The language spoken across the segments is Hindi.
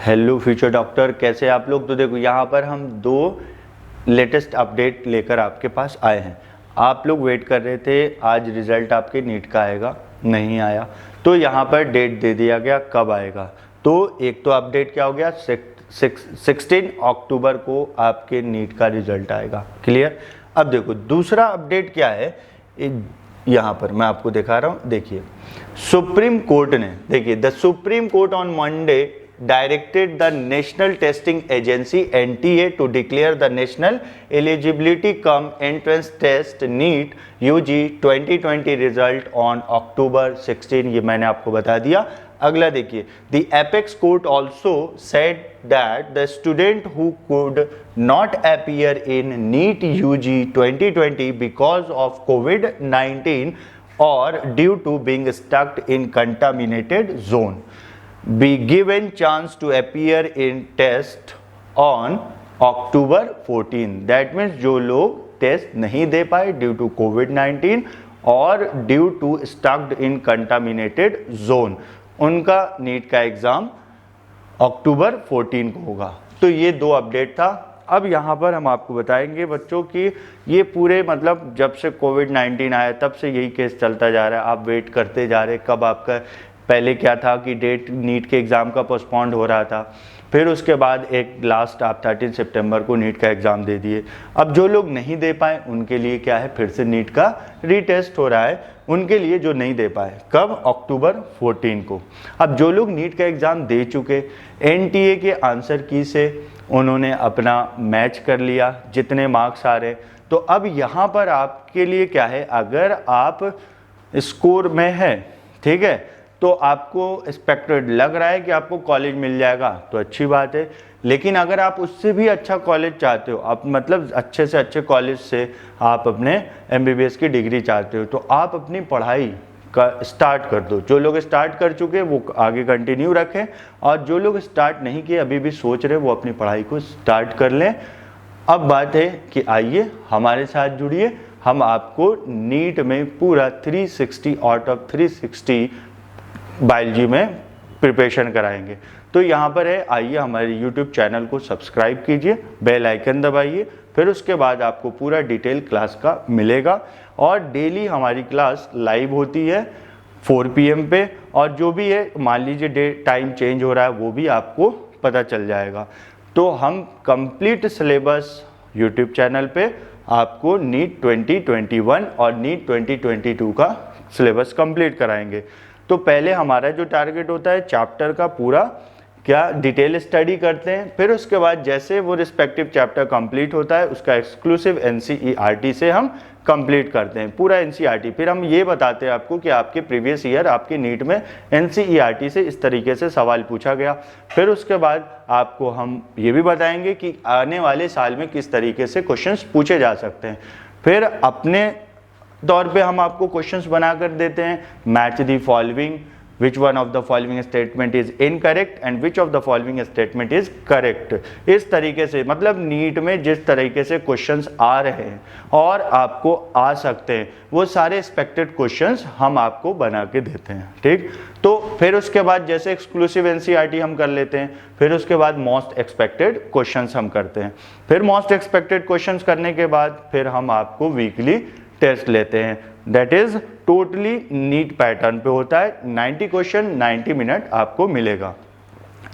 हेलो फ्यूचर डॉक्टर, कैसे आप लोग। तो देखो यहाँ पर हम दो लेटेस्ट अपडेट लेकर आपके पास आए हैं। आप लोग वेट कर रहे थे आज रिज़ल्ट आपके नीट का आएगा, नहीं आया, तो यहाँ पर डेट दे दिया गया कब आएगा। तो एक तो अपडेट क्या हो गया, 16 अक्टूबर को आपके नीट का रिज़ल्ट आएगा। क्लियर। अब देखो दूसरा अपडेट क्या है, यहाँ पर मैं आपको दिखा रहा हूँ। देखिए सुप्रीम कोर्ट ने, देखिए the supreme court on Monday directed the National Testing Agency NTA to declare the National Eligibility cum Entrance Test NEET UG 2020 result on October 16। ये मैंने आपको बता दिया। अगला देखिए, the apex court also said that the student who could not appear in NEET UG 2020 because of COVID-19 or due to being stuck in contaminated zone be given chance to appear in test on October 14। That means जो लोग टेस्ट नहीं दे पाए ड्यू टू कोविड-19 और due to stucked in contaminated zone, उनका नीट का एग्ज़ाम अक्टूबर 14 को होगा। तो ये दो अपडेट था। अब यहाँ पर हम आपको बताएंगे बच्चों कि ये पूरे मतलब जब से कोविड-19 आया तब से यही केस चलता जा रहा है। आप वेट करते जा रहे कब आपका, पहले क्या था कि डेट नीट के एग्ज़ाम का पोस्टपोन्ड हो रहा था, फिर उसके बाद एक लास्ट आप 13 सितंबर को नीट का एग्ज़ाम दे दिए। अब जो लोग नहीं दे पाए उनके लिए क्या है, फिर से नीट का रीटेस्ट हो रहा है उनके लिए जो नहीं दे पाए। कब? अक्टूबर 14 को। अब जो लोग नीट का एग्ज़ाम दे चुके, NTA के आंसर की से उन्होंने अपना मैच कर लिया जितने मार्क्स आ रहे, तो अब यहाँ पर आपके लिए क्या है, अगर आप स्कोर में है, ठीक है, तो आपको एक्सपेक्टेड लग रहा है कि आपको कॉलेज मिल जाएगा तो अच्छी बात है। लेकिन अगर आप उससे भी अच्छा कॉलेज चाहते हो, आप मतलब अच्छे से अच्छे कॉलेज से आप अपने MBBS की डिग्री चाहते हो, तो आप अपनी पढ़ाई का स्टार्ट कर दो। जो लोग स्टार्ट कर चुके वो आगे कंटिन्यू रखें, और जो लोग स्टार्ट नहीं किए अभी भी सोच रहे वो अपनी पढ़ाई को स्टार्ट कर लें। अब बात है कि आइए हमारे साथ जुड़िए, हम आपको नीट में पूरा 360 आउट ऑफ 360 बायोलॉजी में प्रिपरेशन कराएंगे। तो यहाँ पर है, आइए हमारे YouTube चैनल को सब्सक्राइब कीजिए, बेल आइकन दबाइए, फिर उसके बाद आपको पूरा डिटेल क्लास का मिलेगा। और डेली हमारी क्लास लाइव होती है 4 PM पे, और जो भी है मान लीजिए टाइम चेंज हो रहा है वो भी आपको पता चल जाएगा। तो हम कंप्लीट सिलेबस YouTube चैनल पे आपको नीट 2021 और नीट 2022 का सिलेबस कंप्लीट कराएंगे। तो पहले हमारा जो टारगेट होता है चैप्टर का पूरा क्या डिटेल स्टडी करते हैं, फिर उसके बाद जैसे वो रिस्पेक्टिव चैप्टर कंप्लीट होता है उसका एक्सक्लूसिव NCERT से हम कंप्लीट करते हैं पूरा NCERT। फिर हम ये बताते हैं आपको कि आपके प्रीवियस ईयर आपके नीट में NCERT से इस तरीके से सवाल पूछा गया। फिर उसके बाद आपको हम ये भी बताएंगे कि आने वाले साल में किस तरीके से क्वेश्चंस पूछे जा सकते हैं। फिर अपने तौर पे हम आपको क्वेश्चंस बना कर देते हैं, match the following, which one of the following statement is incorrect and which of the following statement is correct. इस तरीके से मतलब नीट में जिस तरीके से क्वेश्चंस आ रहे हैं और आपको आ सकते हैं वो सारे एक्सपेक्टेड क्वेश्चंस हम आपको बना के देते हैं, ठीक। तो फिर उसके बाद जैसे एक्सक्लूसिव NCERT हम कर लेते हैं, फिर उसके बाद मोस्ट एक्सपेक्टेड क्वेश्चंस हम करते हैं, फिर मोस्ट एक्सपेक्टेड क्वेश्चंस करने के बाद फिर हम आपको वीकली टेस्ट लेते हैं। That is totally NEET pattern पे होता है, 90 क्वेश्चन 90 मिनट आपको मिलेगा।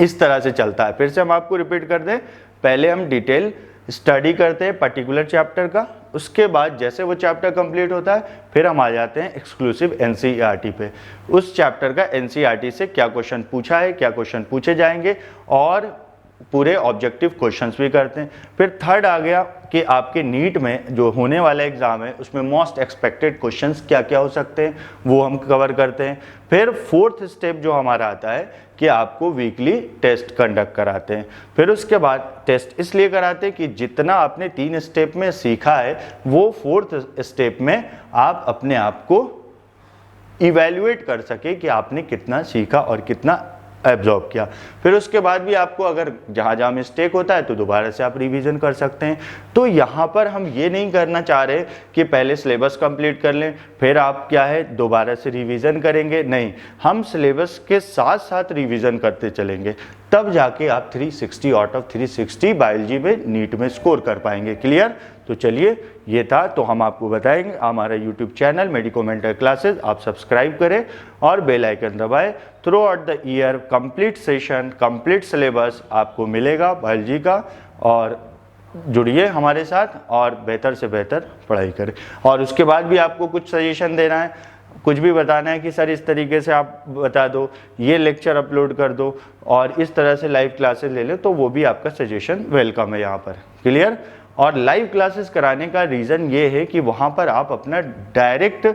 इस तरह से चलता है। फिर से हम आपको रिपीट कर दें, पहले हम डिटेल स्टडी करते हैं पर्टिकुलर चैप्टर का, उसके बाद जैसे वो चैप्टर कंप्लीट होता है फिर हम आ जाते हैं एक्सक्लूसिव NCERT पे। उस चैप्टर का NCERT से क्या क्वेश्चन पूछा है, क्या क्वेश्चन पूछे जाएंगे, और पूरे ऑब्जेक्टिव क्वेश्चंस भी करते हैं। फिर थर्ड आ गया कि आपके नीट में जो होने वाला एग्जाम है उसमें मोस्ट एक्सपेक्टेड क्वेश्चंस क्या क्या हो सकते हैं वो हम कवर करते हैं। फिर फोर्थ स्टेप जो हमारा आता है कि आपको वीकली टेस्ट कंडक्ट कराते हैं। फिर उसके बाद टेस्ट इसलिए कराते हैं कि जितना आपने 3 स्टेप में सीखा है वो फोर्थ स्टेप में आप अपने आप को इवैल्यूएट कर सके कि आपने कितना सीखा और कितना एब्जॉर्ब किया। फिर उसके बाद भी आपको अगर जहाँ जहाँ मिस्टेक होता है तो दोबारा से आप रिवीजन कर सकते हैं। तो यहाँ पर हम ये नहीं करना चाह रहे कि पहले सिलेबस कंप्लीट कर लें फिर आप क्या है दोबारा से रिवीजन करेंगे, नहीं, हम सिलेबस के साथ साथ रिवीजन करते चलेंगे तब जाके आप 360 आउट ऑफ 360 बायोलॉजी में नीट में स्कोर कर पाएंगे। क्लियर? तो चलिए ये था, तो हम आपको बताएंगे हमारा YouTube channel medico mentor classes आप सब्सक्राइब करें और बेल आइकन दबाएं। Through out the year complete session, complete syllabus आपको मिलेगा बायोलॉजी का, और जुड़िए हमारे साथ और बेहतर से बेहतर पढ़ाई करें। और उसके बाद भी आपको कुछ सजेशन देना है, कुछ भी बताना है कि सर इस तरीके से आप बता दो, ये लेक्चर अपलोड कर दो और इस तरह से लाइव क्लासेस ले लो, तो वो भी आपका सजेशन वेलकम है यहाँ पर। क्लियर? और लाइव क्लासेस कराने का रीज़न ये है कि वहाँ पर आप अपना direct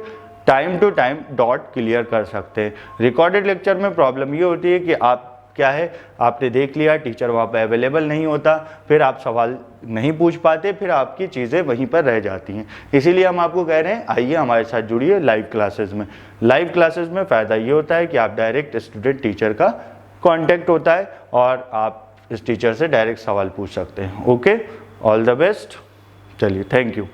time to time doubt clear कर सकते हैं। रिकॉर्डेड लेक्चर में प्रॉब्लम ये होती है कि आप क्या है, आपने देख लिया, टीचर वहाँ पर अवेलेबल नहीं होता, फिर आप सवाल नहीं पूछ पाते, फिर आपकी चीज़ें वहीं पर रह जाती हैं। इसीलिए हम आपको कह रहे हैं आइए हमारे साथ जुड़िए लाइव क्लासेस में। लाइव क्लासेस में फ़ायदा ये होता है कि आप डायरेक्ट स्टूडेंट टीचर का कांटेक्ट होता है और आप इस टीचर से डायरेक्ट सवाल पूछ सकते हैं। Okay, all the best. चलिए, थैंक यू।